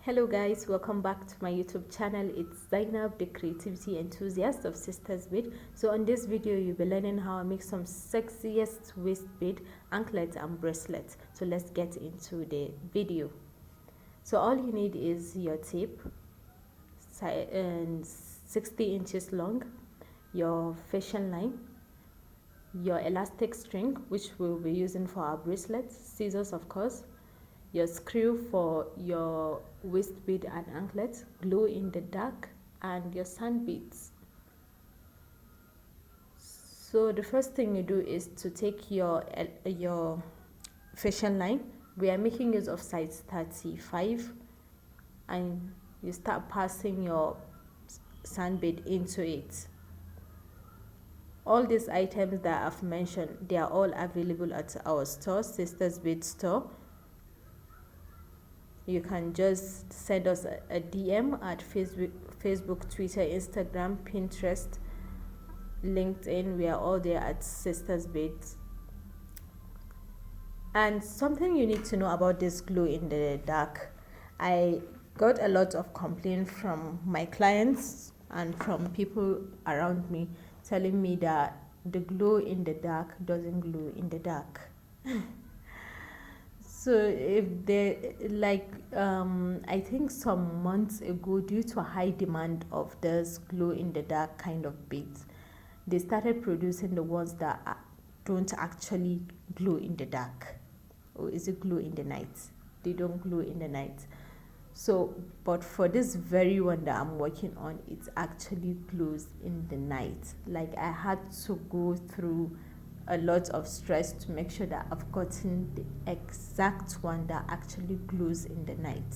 Hello guys, welcome back to my YouTube channel. It's Zainab, the creativity enthusiast of Sisters Bead. So on this video you'll be learning how I make some sexiest waist bead, anklet and bracelet. So let's get into the video. So all you need is your tape, 60 inches long, your fashion line, your elastic string which we'll be using for our bracelets, scissors of course, your screw for your waist bead and anklet, glow in the dark, and your sand beads. So the first thing you do is to take your fashion line. We are making use of size 35, and you start passing your sand bead into it. All these items that I've mentioned, they are all available at our store, Sisters Bead store. You can just send us a DM at Facebook, Twitter, Instagram, Pinterest, LinkedIn. We are all there at Sisters Beads. And something you need to know about this glow in the dark. I got a lot of complaints from my clients and from people around me telling me that the glow in the dark doesn't glow in the dark. So if they I think some months ago, due to a high demand of this glow in the dark kind of beads, they started producing the ones that don't actually glow in the dark. Or is it glow in the night? They don't glow in the night. So, but for this very one that I'm working on, it actually glows in the night. Like I had to go through a lot of stress to make sure that I've gotten the exact one that actually glows in the night.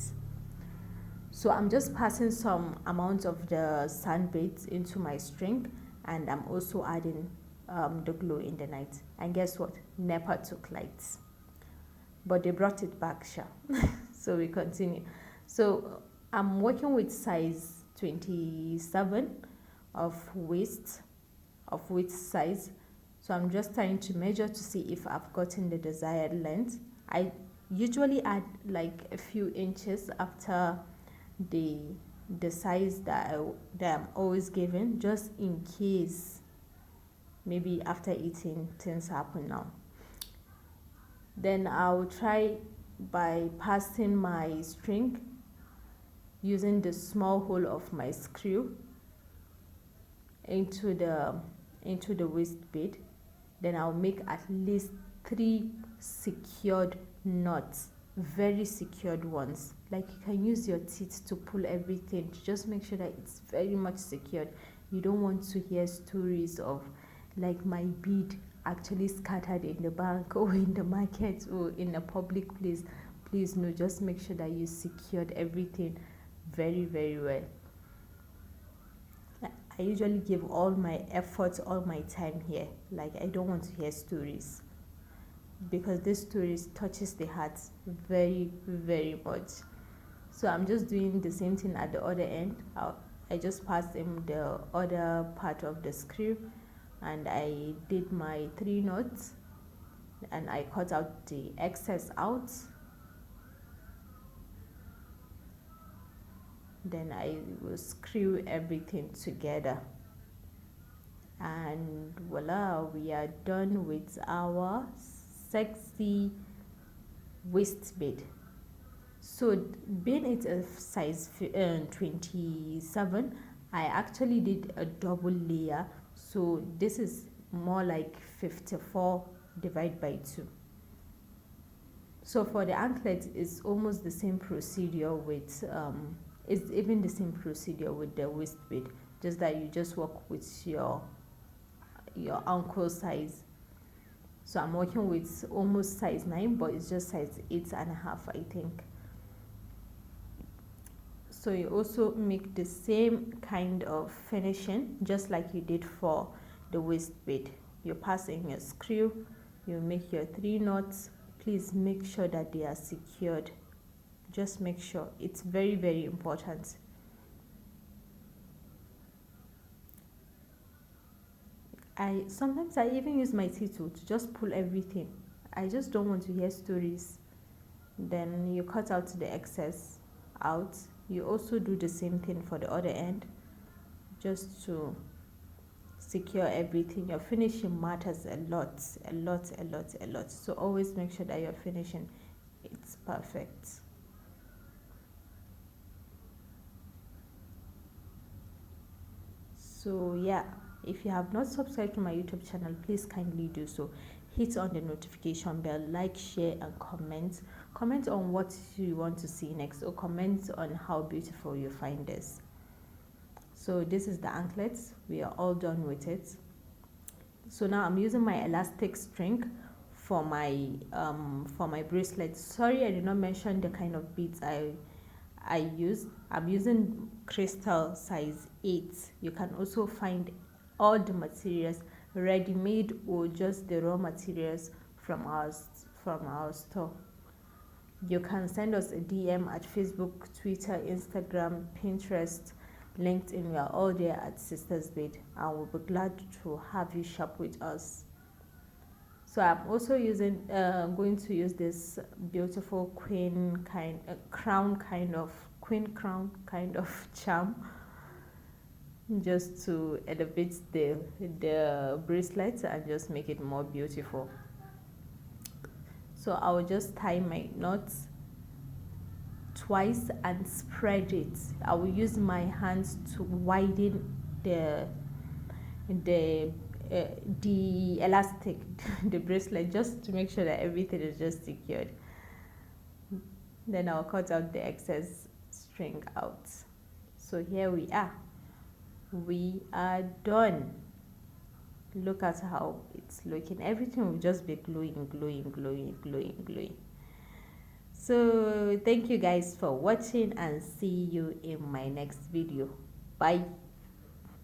So I'm just passing some amount of the sand beads into my string, and I'm also adding the glow in the night. And guess what? NEPA took lights, but they brought it back, sure. So we continue. So I'm working with size 27 of waist size. So I'm just trying to measure to see if I've gotten the desired length. I usually add like a few inches after the size that I'm always given, just in case maybe after eating things happen now. Then I'll try by passing my string using the small hole of my screw into the waist bead. Then I'll make at least 3 secured knots, very secured ones. Like you can use your teeth to pull everything to just make sure that it's very much secured. You don't want to hear stories of like my bead actually scattered in the bank or in the market or in a public place. Please no, just make sure that you secured everything very, very well. I usually give all my effort, all my time here. Like I don't want to hear stories, because these stories touches the heart very, very much. So I'm just doing the same thing at the other end. I just passed in the other part of the screw, and I did my 3 knots, and I cut out the excess out. Then I will screw everything together, and voila, we are done with our sexy waist bead. So being it a size 27, I actually did a double layer, so this is more like 54 divided by 2. So for the anklet, it's almost the same procedure with it's even the same procedure with the waist bead, just that you just work with your ankle size. So I'm working with almost size 9, but it's just size 8.5, I think. So you also make the same kind of finishing just like you did for the waist bead. You pass in your screw, you make your 3 knots. Please make sure that they are secured. Just make sure. It's very, very important. Sometimes I even use my teeth to just pull everything. I just don't want to hear stories. Then you cut out the excess out. You also do the same thing for the other end, just to secure everything. Your finishing matters a lot, a lot, a lot, a lot. So always make sure that your finishing, it's perfect. So yeah, if you have not subscribed to my YouTube channel, please kindly do so. Hit on the notification bell, like, share, and comment on what you want to see next, or comment on how beautiful you find this. So this is the anklets. We are all done with it. So now I'm using my elastic string for my bracelet. Sorry, I did not mention the kind of beads I use. I'm using crystal size 8. You can also find all the materials ready-made or just the raw materials from our store. You can send us a DM at Facebook, Twitter, Instagram, Pinterest, LinkedIn. We are all there at Sisters Bead, and we'll be glad to have you shop with us. So I'm also going to use this beautiful queen crown kind of charm, just to elevate the bracelet and just make it more beautiful. So I will just tie my knots twice and spread it. I will use my hands to widen the elastic, the bracelet, just to make sure that everything is just secured. Then I'll cut out the excess string out. So here we are done. Look at how it's looking. Everything will just be glowing. So thank you guys for watching, and see you in my next video. Bye.